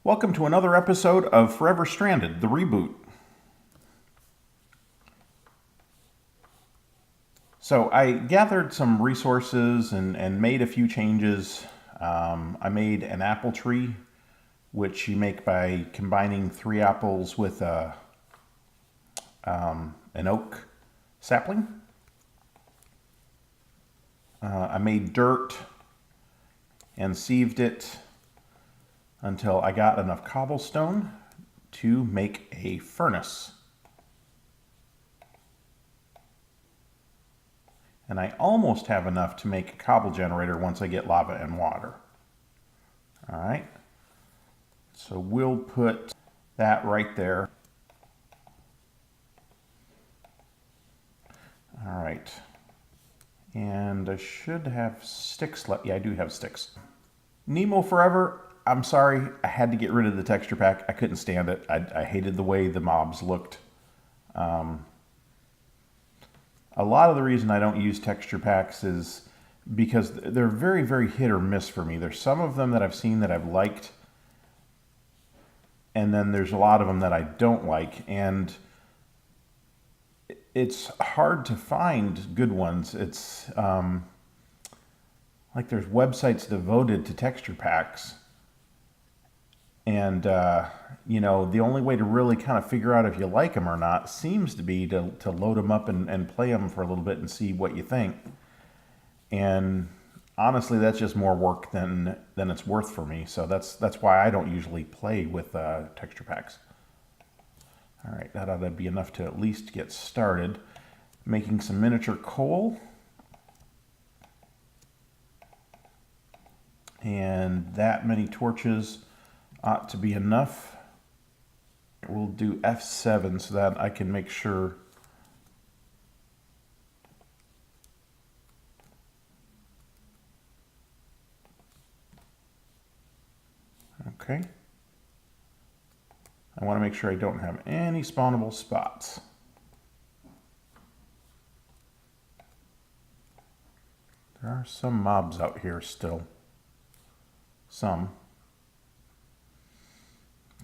Welcome to another episode of Forever Stranded, the reboot. So I gathered some resources and made a few changes. I made an apple tree, which you make by combining 3 apples with an oak sapling. I made dirt and sieved it until I got enough cobblestone to make a furnace. And I almost have enough to make a cobble generator once I get lava and water. All right, so we'll put that right there. All right, and I should have sticks left. Yeah, I do have sticks. Nemo Forever, I'm sorry, I had to get rid of the texture pack. I couldn't stand it. I hated the way the mobs looked. A lot of the reason I don't use texture packs is because they're very, very hit or miss for me. There's some of them that I've seen that I've liked, and then there's a lot of them that I don't like, and it's hard to find good ones. It's like there's websites devoted to texture packs, and you know, the only way to really kind of figure out if you like them or not seems to be to load them up and play them for a little bit and see what you think. And honestly, that's just more work than it's worth for me. So that's why I don't usually play with texture packs. All right, that ought to be enough to at least get started. Making some miniature coal. And that many torches ought to be enough. We'll do F7 so that I can make sure okay. I want to make sure I don't have any spawnable spots. There are some mobs out here still. Some.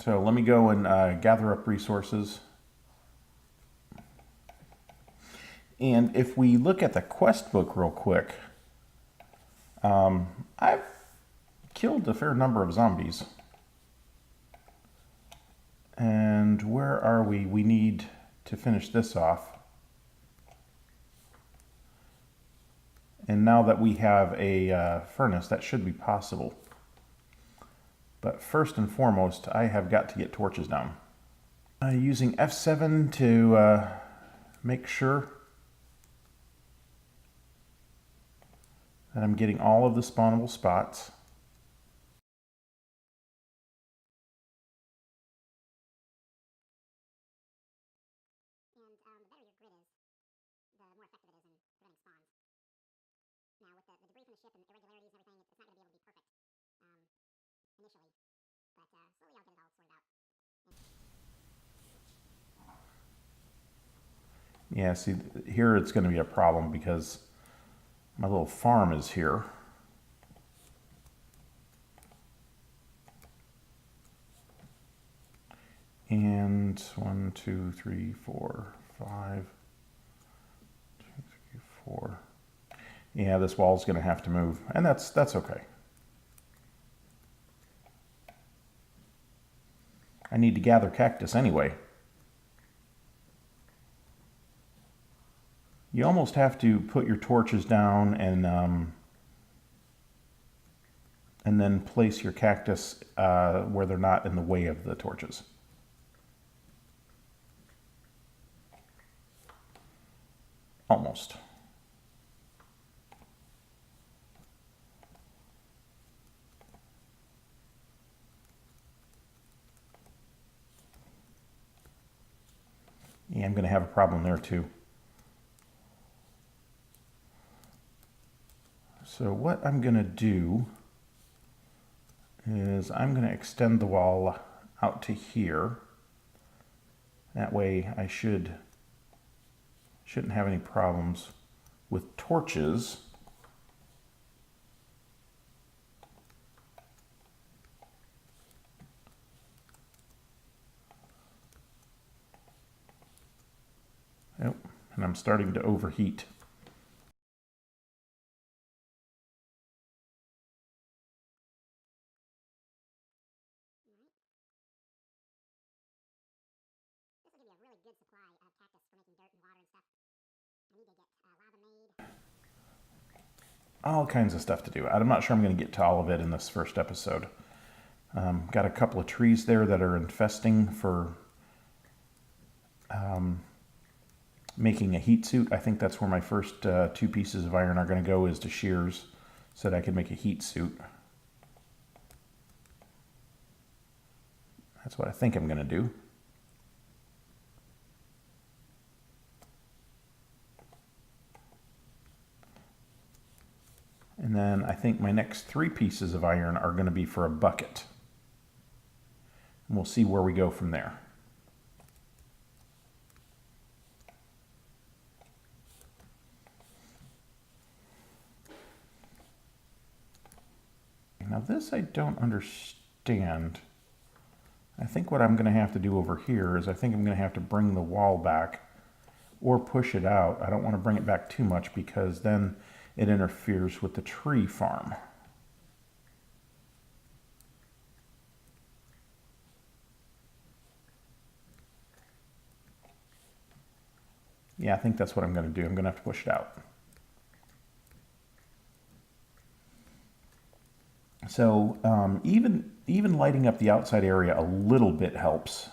So let me go and gather up resources. And if we look at the quest book real quick, I've killed a fair number of zombies. And where are we? We need to finish this off. And now that we have a furnace, that should be possible. But first and foremost, I have got to get torches down. Using F7 to make sure that I'm getting all of the spawnable spots. Yeah, see, here it's going to be a problem because my little farm is here. And 1, 2, 3, 4, 5, 2, 3, 4. Yeah, this wall's going to have to move, and that's okay. I need to gather cactus anyway. You almost have to put your torches down and then place your cactus where they're not in the way of the torches. Almost. Yeah, I'm going to have a problem there too. So what I'm going to do is I'm going to extend the wall out to here. That way I shouldn't have any problems with torches. I'm starting to overheat. This will give you a really good supply of cactus for making dirt and water and stuff. I need to get lava made. All kinds of stuff to do. I'm not sure I'm going to get to all of it in this first episode. Got a couple of trees there that are infesting for making a heat suit. I think that's where my first 2 pieces of iron are going to go, is to shears, so that I can make a heat suit. That's what I think I'm going to do. And then I think my next 3 pieces of iron are going to be for a bucket. And we'll see where we go from there. Now this I don't understand. I think what I'm going to have to do over here is I think I'm going to have to bring the wall back or push it out. I don't want to bring it back too much because then it interferes with the tree farm. Yeah, I think that's what I'm going to do. I'm going to have to push it out. So even lighting up the outside area a little bit helps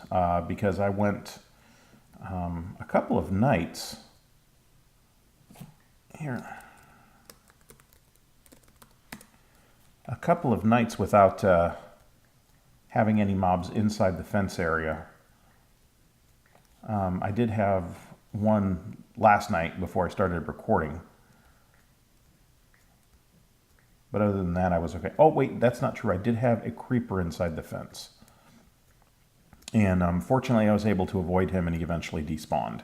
because I went a couple of nights here. A couple of nights without having any mobs inside the fence area. I did have one last night before I started recording. But other than that, I was okay. Oh, wait, that's not true. I did have a creeper inside the fence. And fortunately, I was able to avoid him, and he eventually despawned.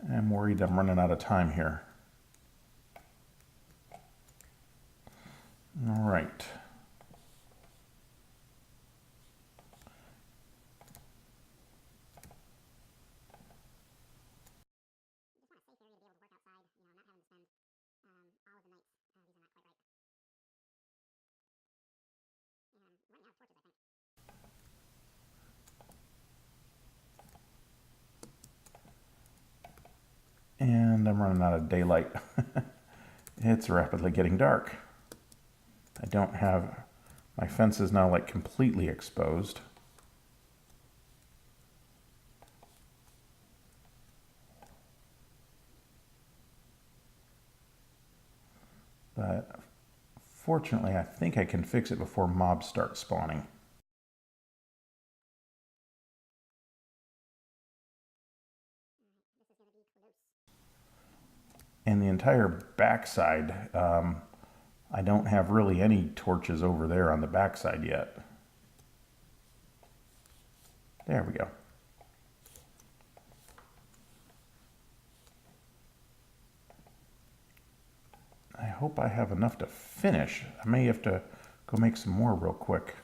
I'm worried I'm running out of time here. All right. And I'm running out of daylight. It's rapidly getting dark. I don't have, my fence is now like completely exposed. But fortunately, I think I can fix it before mobs start spawning. And the entire backside, I don't have really any torches over there on the backside yet. There we go. I hope I have enough to finish. I may have to go make some more real quick.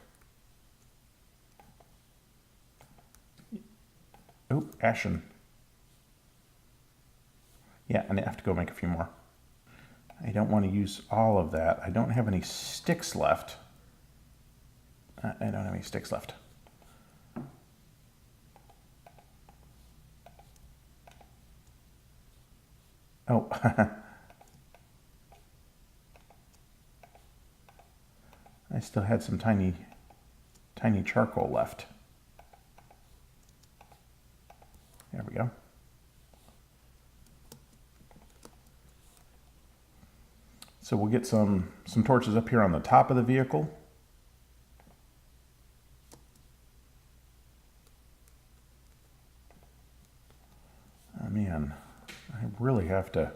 Oh, ashen. Yeah, and I have to go make a few more. I don't want to use all of that. I don't have any sticks left. I don't have any sticks left. Oh. I still had some tiny charcoal left. There we go. So we'll get some torches up here on the top of the vehicle. Oh man, I really have to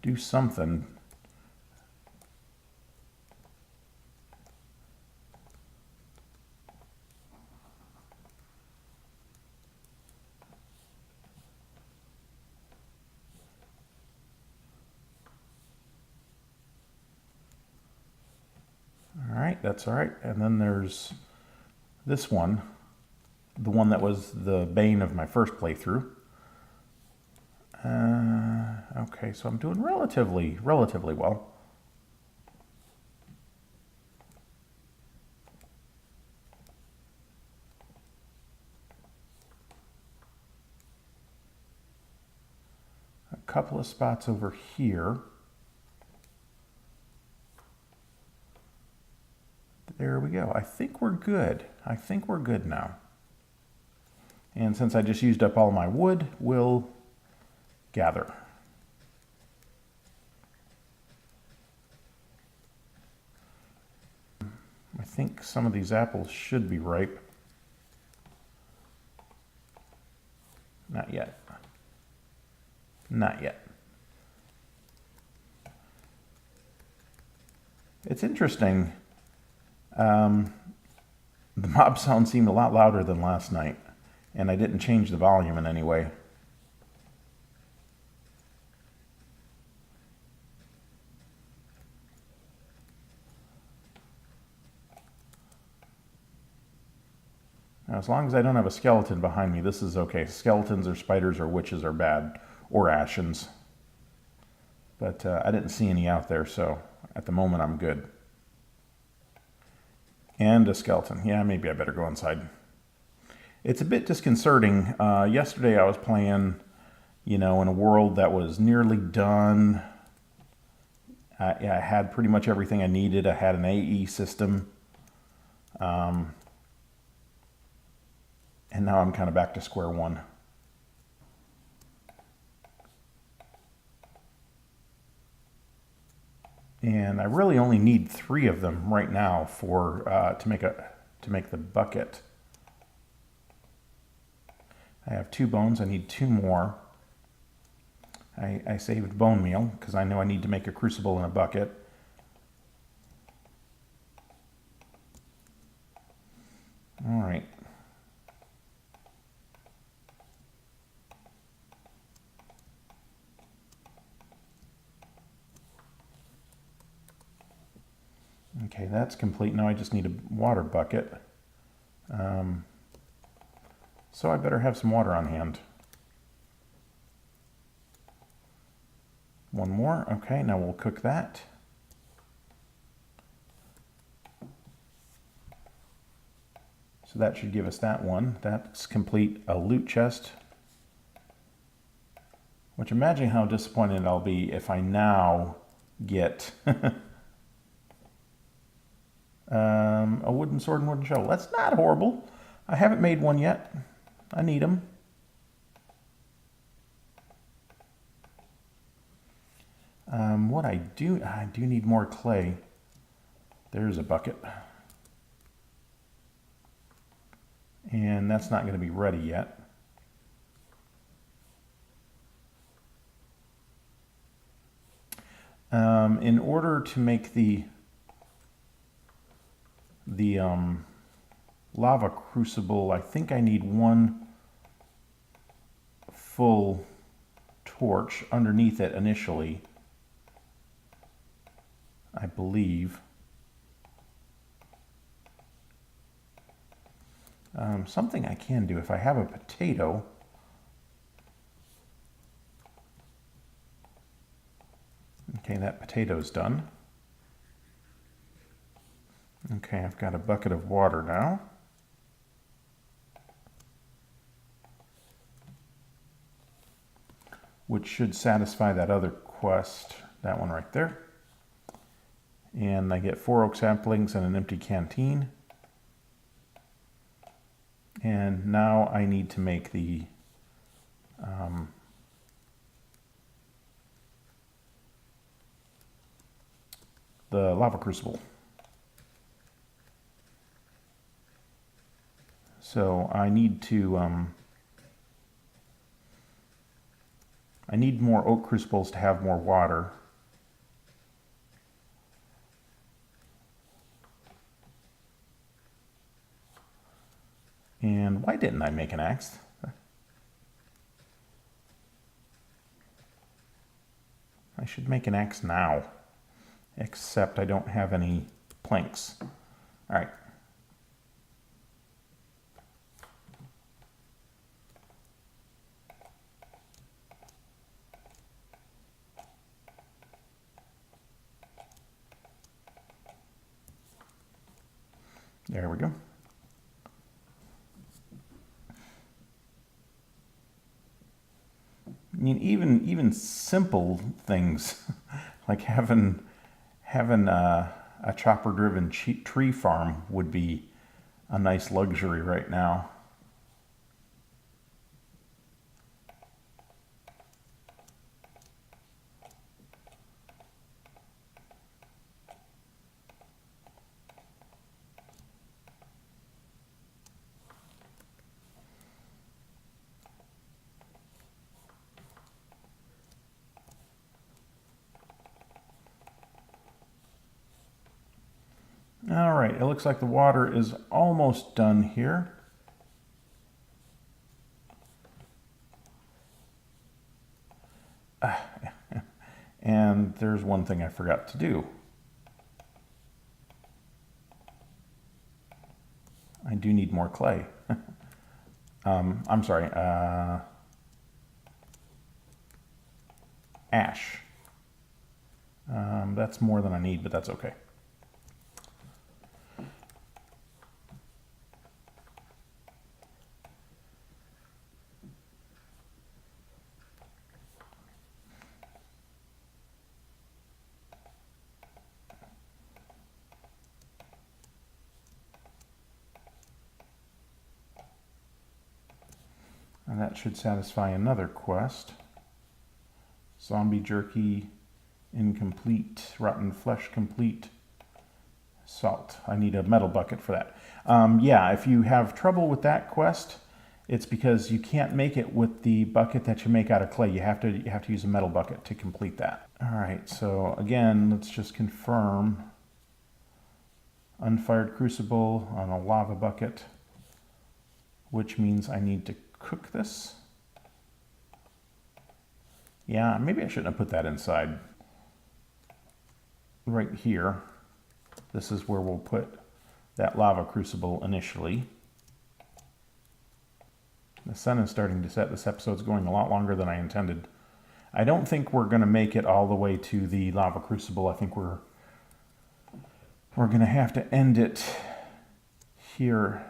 do something. that's all right. And then there's this one, the one that was the bane of my first playthrough. Okay, so I'm doing relatively well. A couple of spots over here. There we go. I think we're good. I think we're good now. And since I just used up all my wood, we'll gather. I think some of these apples should be ripe. Not yet. Not yet. It's interesting. The mob sound seemed a lot louder than last night, and I didn't change the volume in any way. Now, as long as I don't have a skeleton behind me, this is okay. Skeletons or spiders or witches are bad, or Ashens. But I didn't see any out there, so at the moment I'm good. And a skeleton. Yeah, maybe I better go inside. It's a bit disconcerting. Yesterday I was playing, in a world that was nearly done. I had pretty much everything I needed. I had an AE system. And now I'm kind of back to square one. And I really only need 3 of them right now for to make the bucket. I have 2 bones. I need 2 more. I saved bone meal because I know I need to make a crucible and a bucket. All right. Okay, that's complete. Now I just need a water bucket. So I better have some water on hand. 1 more. Okay, now we'll cook that. So that should give us that one. That's complete. A loot chest. Which, imagine how disappointed I'll be if I now get a wooden sword and wooden shovel. That's not horrible. I haven't made one yet. I need them. What I do need more clay. There's a bucket. And that's not going to be ready yet. In order to make the lava crucible, I think I need 1 full torch underneath it initially, I believe. Something I can do if I have a potato. Okay, that potato's done. Okay, I've got a bucket of water now. Which should satisfy that other quest, that one right there. And I get 4 oak saplings and an empty canteen. And now I need to make the lava crucible. So I need to I need more oak crucibles to have more water. And why didn't I make an axe? I should make an axe now, except I don't have any planks. All right. There we go. I mean, even simple things like having a chopper-driven tree farm would be a nice luxury right now. All right, it looks like the water is almost done here. And there's one thing I forgot to do. I do need more clay. I'm sorry, ash. That's more than I need, but that's okay. And that should satisfy another quest. Zombie jerky, incomplete, rotten flesh complete, salt. I need a metal bucket for that. Yeah, if you have trouble with that quest, it's because you can't make it with the bucket that you make out of clay. You have to use a metal bucket to complete that. All right, so again, let's just confirm. Unfired crucible on a lava bucket, which means I need to cook this. Yeah, maybe I shouldn't have put that inside. Right here, this is where we'll put that lava crucible initially. The sun is starting to set. This episode's going a lot longer than I intended. I don't think we're going to make it all the way to the lava crucible. I think we're going to have to end it here.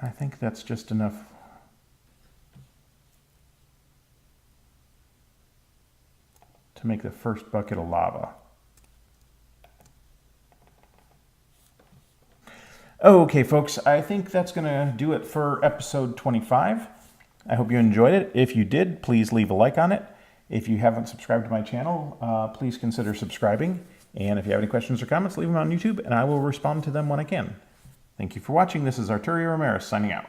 I think that's just enough. To make the first bucket of lava. Okay, folks, I think that's going to do it for episode 25. I hope you enjoyed it. If you did, please leave a like on it. If you haven't subscribed to my channel, please consider subscribing. And if you have any questions or comments, leave them on YouTube, and I will respond to them when I can. Thank you for watching. This is Arturio Emerys signing out.